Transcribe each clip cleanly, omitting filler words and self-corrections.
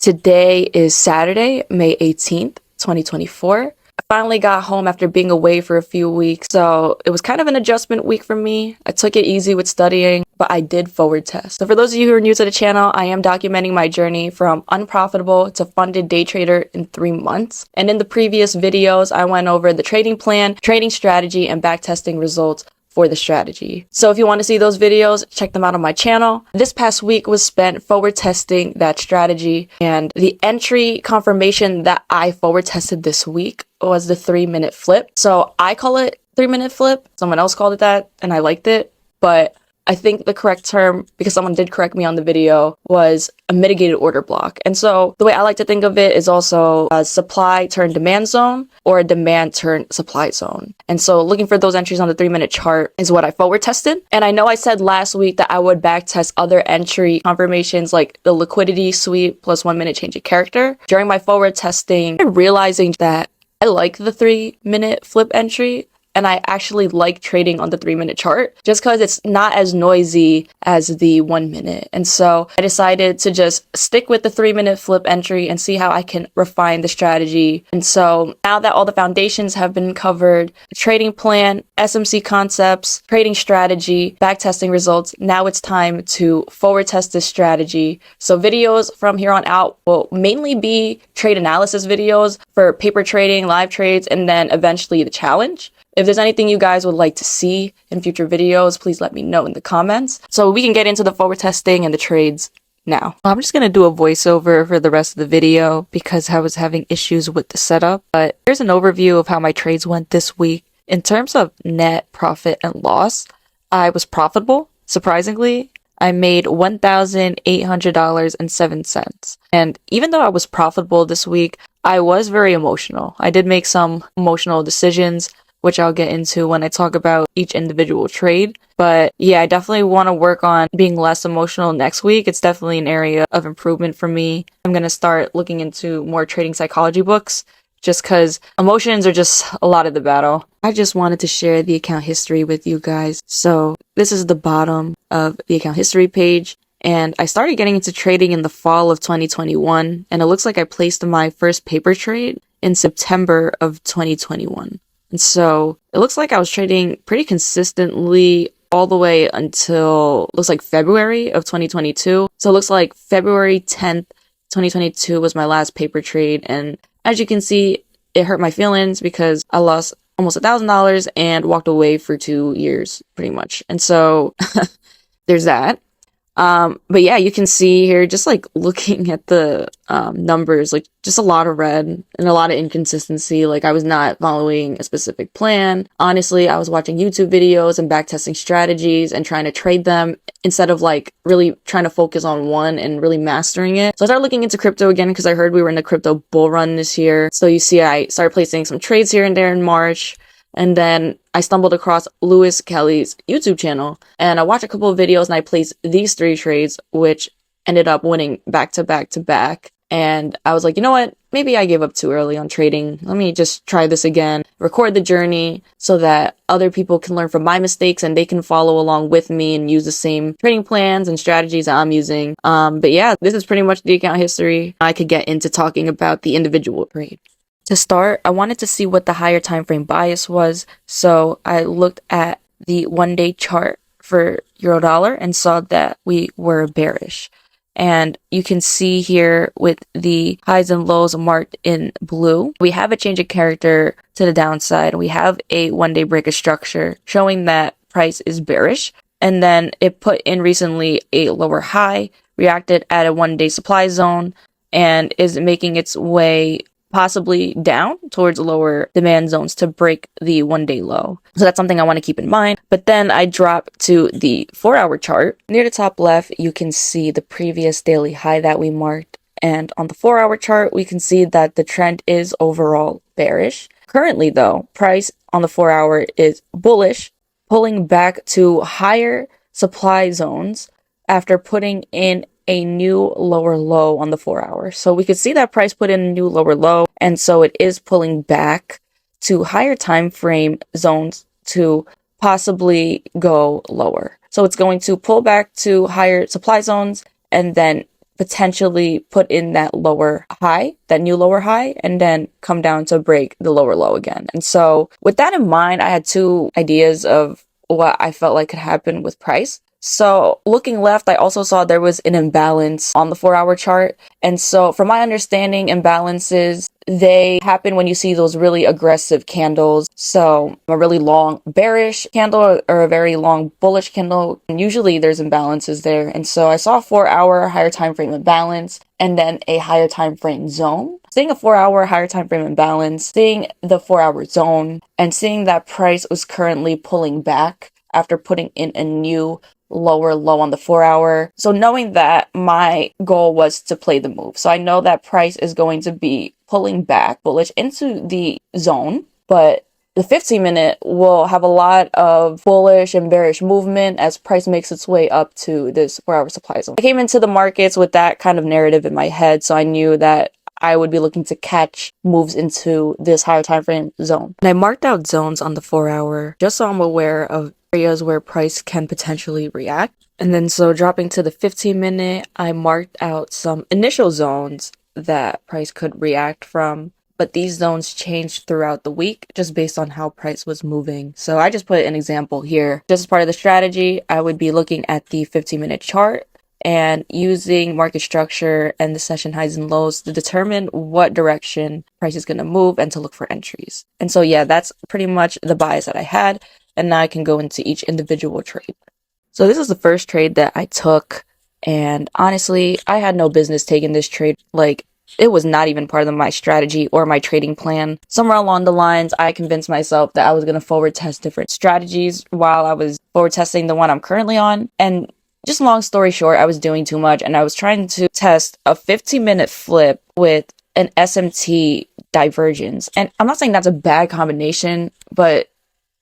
Today is Saturday, May 18th, 2024. I finally got home after being away for a few weeks, so it was kind of an adjustment week for me. I took it easy with studying, but I did forward test. So for those of you who are new to the channel, I am documenting my journey from unprofitable to funded day trader in 3 months. And in the previous videos, I went over the trading plan, trading strategy, and backtesting results for the strategy. So if you want to see those videos, check them out on my channel. This past week was spent forward testing that strategy, and the entry confirmation that I forward tested this week was the 3-minute flip. So I call it 3-minute flip. Someone else called it that and I liked it, but I think the correct term, because someone did correct me on the video, was a mitigated order block. And so the way I like to think of it is also a supply turn demand zone or a demand turn supply zone. And so looking for those entries on the 3-minute chart is what I forward tested. And I know I said last week that I would back test other entry confirmations like the liquidity sweep plus 1 minute change of character. During my forward testing, I'm realizing that I like the 3-minute flip entry. And I actually like trading on the 3-minute chart just because it's not as noisy as the 1 minute. And so I decided to just stick with the 3-minute flip entry and see how I can refine the strategy. And so now that all the foundations have been covered, trading plan, SMC concepts, trading strategy, backtesting results, now it's time to forward test this strategy. So videos from here on out will mainly be trade analysis videos for paper trading, live trades, and then eventually the challenge. If there's anything you guys would like to see in future videos, please let me know in the comments so we can get into the forward testing and the trades now. I'm just going to do a voiceover for the rest of the video because I was having issues with the setup, but here's an overview of how my trades went this week. In terms of net profit and loss, I was profitable, surprisingly. I made $1,800.07. And even though I was profitable this week, I was very emotional. I did make some emotional decisions, which I'll get into when I talk about each individual trade. But yeah, I definitely want to work on being less emotional next week. It's definitely an area of improvement for me. I'm going to start looking into more trading psychology books just because emotions are just a lot of the battle. I just wanted to share the account history with you guys. So this is the bottom of the account history page. And I started getting into trading in the fall of 2021. And it looks like I placed my first paper trade in September of 2021. And so it looks like I was trading pretty consistently all the way until looks like February of 2022. So it looks like February 10th, 2022 was my last paper trade. And as you can see, it hurt my feelings because I lost almost $1,000 and walked away for 2 years pretty much. And so there's that. But yeah, you can see here, just like looking at the numbers, like just a lot of red and a lot of inconsistency. Like I was not following a specific plan. Honestly, I was watching YouTube videos and backtesting strategies and trying to trade them instead of like really trying to focus on one and really mastering it. So I started looking into crypto again because I heard we were in a crypto bull run this year. So you see, I started placing some trades here and there in March. And then I stumbled across Lewis Kelly's YouTube channel and I watched a couple of videos and I placed these 3 trades, which ended up winning back to back to back. And I was like, you know what? Maybe I gave up too early on trading. Let me just try this again, record the journey so that other people can learn from my mistakes and they can follow along with me and use the same trading plans and strategies that I'm using. But yeah, this is pretty much the account history. I could get into talking about the individual trade. To start, I wanted to see what the higher time frame bias was, so I looked at the 1-day chart for Eurodollar and saw that we were bearish. And you can see here with the highs and lows marked in blue, we have a change of character to the downside. We have a 1-day break of structure showing that price is bearish. And then it put in recently a lower high, reacted at a 1-day supply zone, and is making its way possibly down towards lower demand zones to break the 1-day low. So that's something I want to keep in mind. But then I drop to the 4-hour chart. Near the top left, you can see the previous daily high that we marked. And on the 4-hour chart, we can see that the trend is overall bearish. Currently though, price on the 4-hour is bullish, pulling back to higher supply zones after putting in a new lower low on the 4-hour. So we could see that price put in a new lower low, and so it is pulling back to higher time frame zones to possibly go lower. So it's going to pull back to higher supply zones and then potentially put in that lower high, that new lower high, and then come down to break the lower low again. And so with that in mind, I had two ideas of what I felt like could happen with price. So looking left, I also saw there was an imbalance on the 4-hour chart. And so from my understanding, imbalances, they happen when you see those really aggressive candles. So a really long bearish candle or a very long bullish candle. And usually there's imbalances there. And so I saw a 4-hour higher time frame imbalance and then a higher time frame zone. Seeing a 4-hour higher time frame imbalance, seeing the 4-hour zone, and seeing that price was currently pulling back after putting in a new lower low on the 4-hour. So knowing that, my goal was to play the move. So I know that price is going to be pulling back bullish into the zone, but the 15-minute will have a lot of bullish and bearish movement as price makes its way up to this 4-hour supply zone. I came into the markets with that kind of narrative in my head, so I knew that I would be looking to catch moves into this higher time frame zone. And I marked out zones on the 4-hour just so I'm aware of areas where price can potentially react. And then so dropping to the 15-minute, I marked out some initial zones that price could react from, but these zones changed throughout the week just based on how price was moving. So I just put an example here. Just as part of the strategy, I would be looking at the 15-minute chart and using market structure and the session highs and lows to determine what direction price is going to move and to look for entries. And so yeah, that's pretty much the bias that I had. And now I can go into each individual trade. So this is the first trade that I took. And honestly, I had no business taking this trade. Like, it was not even part of my strategy or my trading plan. Somewhere along the lines, I convinced myself that I was going to forward test different strategies while I was forward testing the one I'm currently on. And just long story short, I was doing too much and I was trying to test a 15-minute flip with an SMT divergence. And I'm not saying that's a bad combination, but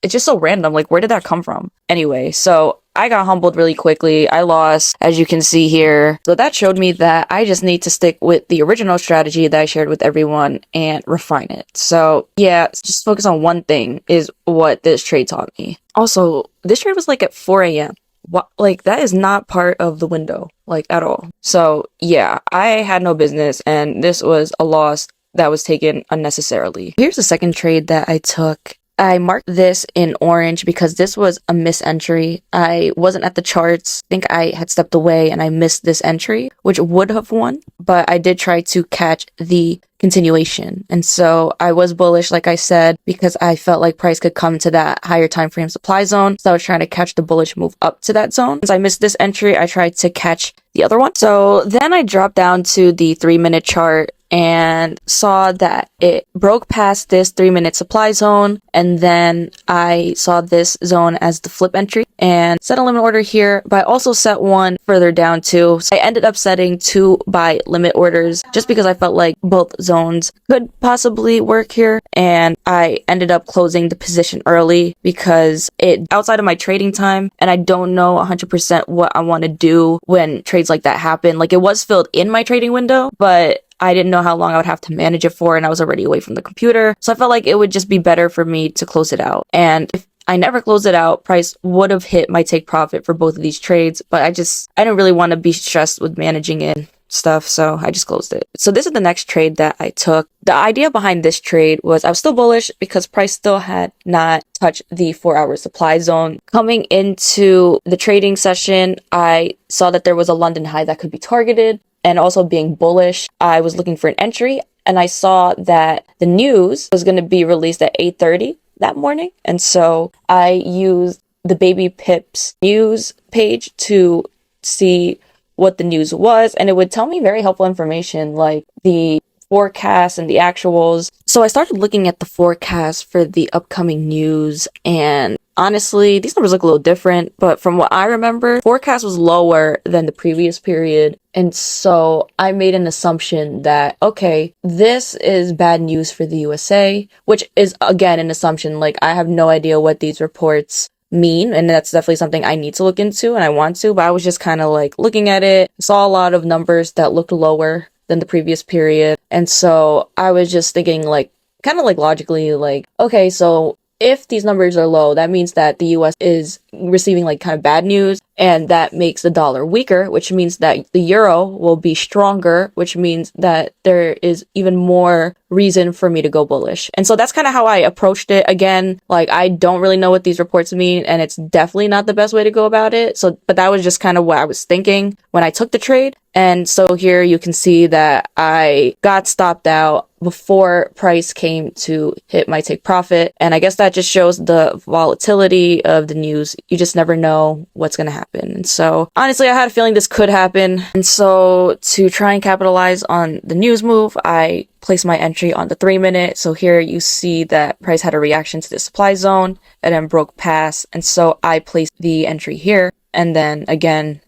it's just so random. Like, where did that come from? Anyway, so I got humbled really quickly. I lost, as you can see here. So that showed me that I just need to stick with the original strategy that I shared with everyone and refine it. So yeah, just focus on one thing is what this trade taught me. Also, this trade was like at 4 a.m. What, like, that is not part of the window, like, at all. So yeah, I had no business and this was a loss that was taken unnecessarily. Here's the second trade that I took. I marked this in orange because this was a miss entry. I wasn't at the charts. I think I had stepped away and I missed this entry, which would have won, but I did try to catch the continuation. And so I was bullish, like I said, because I felt like price could come to that higher time frame supply zone. So I was trying to catch the bullish move up to that zone. Since I missed this entry, I tried to catch the other one. So then I dropped down to the 3-minute chart and saw that it broke past this 3-minute supply zone, and then I saw this zone as the flip entry and set a limit order here, but I also set one further down too. So I ended up setting 2 buy limit orders just because I felt like both zones could possibly work here, and I ended up closing the position early because it outside of my trading time, and I don't know 100% what I want to do when trades like that happen. Like, it was filled in my trading window, but I didn't know how long I would have to manage it for, and I was already away from the computer. So I felt like it would just be better for me to close it out. And if I never closed it out, price would have hit my take profit for both of these trades, but I didn't really want to be stressed with managing it stuff, so I just closed it. So this is the next trade that I took. The idea behind this trade was I was still bullish because price still had not touched the 4-hour supply zone. Coming into the trading session, I saw that there was a London high that could be targeted. And also being bullish, I was looking for an entry, and I saw that the news was going to be released at 8:30 that morning. And so I used the Baby Pips news page to see what the news was, and it would tell me very helpful information like the forecast and the actuals. So I started looking at the forecast for the upcoming news, and honestly, these numbers look a little different, but from what I remember, forecast was lower than the previous period. And so I made an assumption that, okay, this is bad news for the USA, which is, again, an assumption. Like, I have no idea what these reports mean, and that's definitely something I need to look into and I want to, but I was just kind of like looking at it, saw a lot of numbers that looked lower than the previous period. And so I was just thinking, like, kind of like logically, like, okay, so if these numbers are low, that means that the US is receiving like kind of bad news. and that makes the dollar weaker, which means that the euro will be stronger, which means that there is even more reason for me to go bullish. And so that's kind of how I approached it. Again, like, I don't really know what these reports mean, and it's definitely not the best way to go about it. So, but that was just kind of what I was thinking when I took the trade. And so here you can see that I got stopped out before price came to hit my take profit. And I guess that just shows the volatility of the news. You just never know what's going to happen. And so honestly, I had a feeling this could happen. And so to try and capitalize on the news move, I placed my entry on the 3-minute. So here you see that price had a reaction to the supply zone and then broke past. And so I placed the entry here. And then again,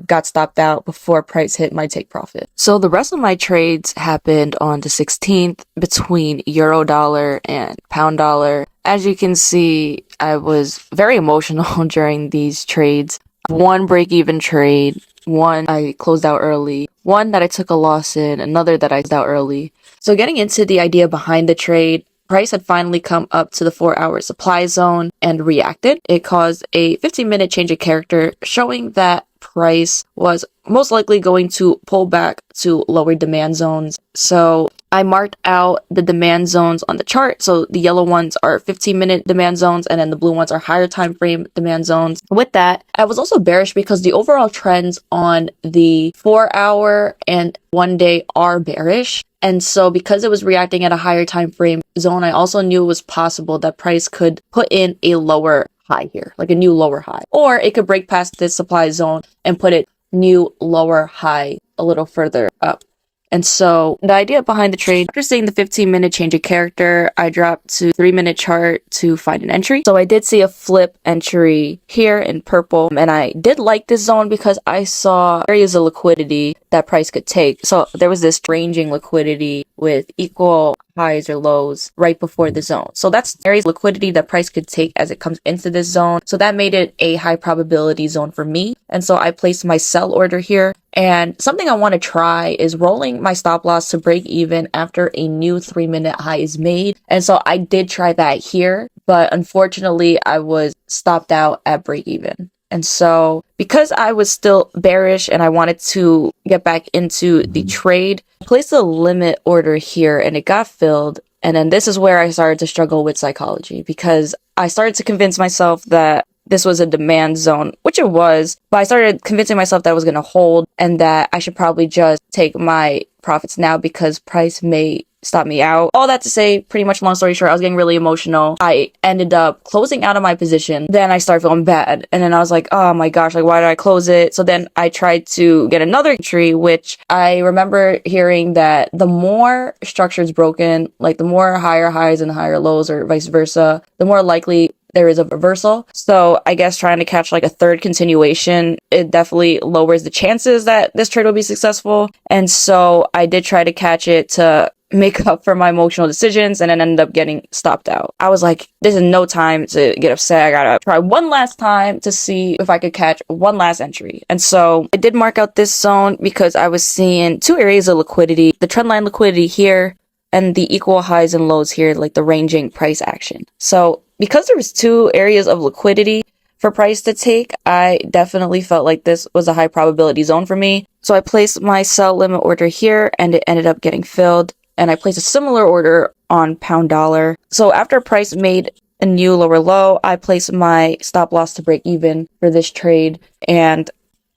got stopped out before price hit my take profit. So the rest of my trades happened on the 16th between euro dollar and pound dollar. As you can see, I was very emotional during these trades. One break-even trade, one I closed out early, one that I took a loss in, another that I closed out early. So getting into the idea behind the trade, price had finally come up to the 4-hour supply zone and reacted. It caused a 15-minute change of character, showing that price was most likely going to pull back to lower demand zones. So I marked out the demand zones on the chart. So the yellow ones are 15-minute demand zones, and then the blue ones are higher time frame demand zones. With that, I was also bearish because the overall trends on the 4-hour and 1-day are bearish. And so because it was reacting at a higher time frame zone, I also knew it was possible that price could put in a lower high here, like a new lower high, or it could break past this supply zone and put it new lower high a little further up. And so the idea behind the trade, after seeing the 15-minute change of character, I dropped to 3-minute chart to find an entry. So I did see a flip entry here in purple, and I did like this zone because I saw areas of liquidity that price could take. So there was this ranging liquidity with equal highs or lows right before the zone. So that's areas of liquidity that price could take as it comes into this zone. So that made it a high probability zone for me. And so I placed my sell order here. And something I want to try is rolling my stop loss to break even after a new 3-minute high is made. And so I did try that here, but unfortunately I was stopped out at break even. And so because I was still bearish and I wanted to get back into the trade, I placed a limit order here and it got filled. And then this is where I started to struggle with psychology, because I started to convince myself that this was a demand zone, which it was, but I started convincing myself that it was going to hold and that I should probably just take my profits now because price may stop me out. All that to say, pretty much long story short, I was getting really emotional. I ended up closing out of my position. Then I started feeling bad. And then I was like, oh my gosh, like, why did I close it? So then I tried to get another entry, which I remember hearing that the more structure is broken, like the more higher highs and higher lows or vice versa, the more likely there is a reversal. So I guess trying to catch like a third continuation, it definitely lowers the chances that this trade will be successful. And so I did try to catch it to make up for my emotional decisions and then ended up getting stopped out. I was like, this is no time to get upset. I gotta try one last time to see if I could catch one last entry. And so I did mark out this zone because I was seeing two areas of liquidity, the trendline liquidity here and the equal highs and lows here, like the ranging price action. So because there was two areas of liquidity for price to take, I definitely felt like this was a high probability zone for me. So I placed my sell limit order here and it ended up getting filled. And I placed a similar order on pound dollar. So after price made a new lower low, I placed my stop loss to break even for this trade. And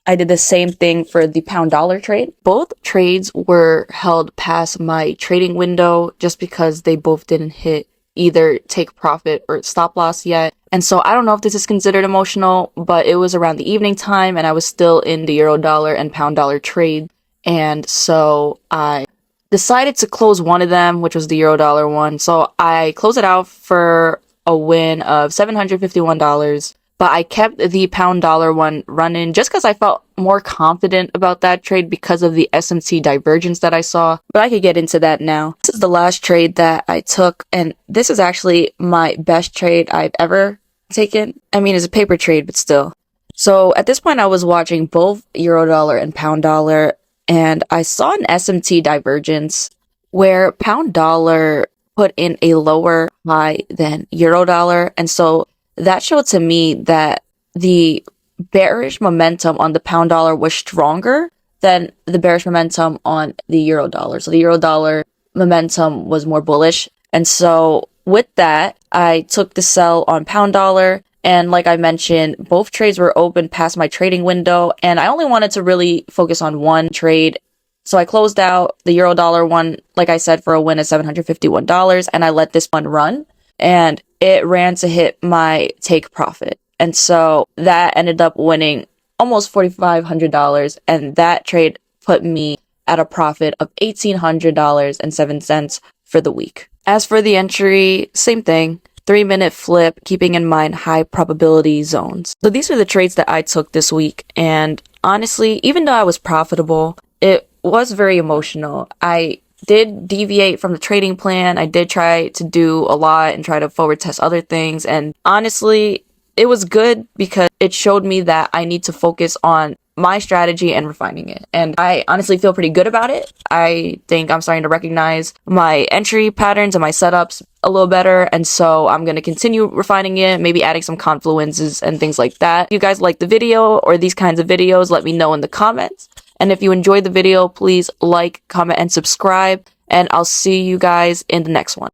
I did the same thing for the pound dollar trade. Both trades were held past my trading window just because they both didn't hit either take profit or stop loss yet. And so I don't know if this is considered emotional, but it was around the evening time and I was still in the euro dollar and pound dollar trade. And so I decided to close one of them, which was the euro dollar one. So I closed it out for a win of $751. But I kept the pound dollar one running just because I felt more confident about that trade because of the SMT divergence that I saw. But I could get into that now. This is the last trade that I took, and this is actually my best trade I've ever taken. I mean, it's a paper trade, but still. So at this point, I was watching both euro dollar and pound dollar, and I saw an SMT divergence where pound dollar put in a lower high than euro dollar. And so that showed to me that the bearish momentum on the pound dollar was stronger than the bearish momentum on the euro dollar. So the euro dollar momentum was more bullish. And so with that, I took the sell on pound dollar. And like I mentioned, both trades were open past my trading window. And I only wanted to really focus on one trade. So I closed out the euro dollar one, like I said, for a win of $751. And I let this one run. And it ran to hit my take profit. And so that ended up winning almost $4,500. And that trade put me at a profit of $1,800.07 for the week. As for the entry, same thing. 3-minute flip, keeping in mind high probability zones. So these are the trades that I took this week. And honestly, even though I was profitable, it was very emotional. I did deviate from the trading plan. I did try to do a lot and try to forward test other things. And honestly, it was good because it showed me that I need to focus on my strategy and refining it. And I honestly feel pretty good about it. I think I'm starting to recognize my entry patterns and my setups a little better. And so I'm going to continue refining it, maybe adding some confluences and things like that. If you guys like the video or these kinds of videos, let me know in the comments. And if you enjoyed the video, please like, comment, and subscribe. And I'll see you guys in the next one.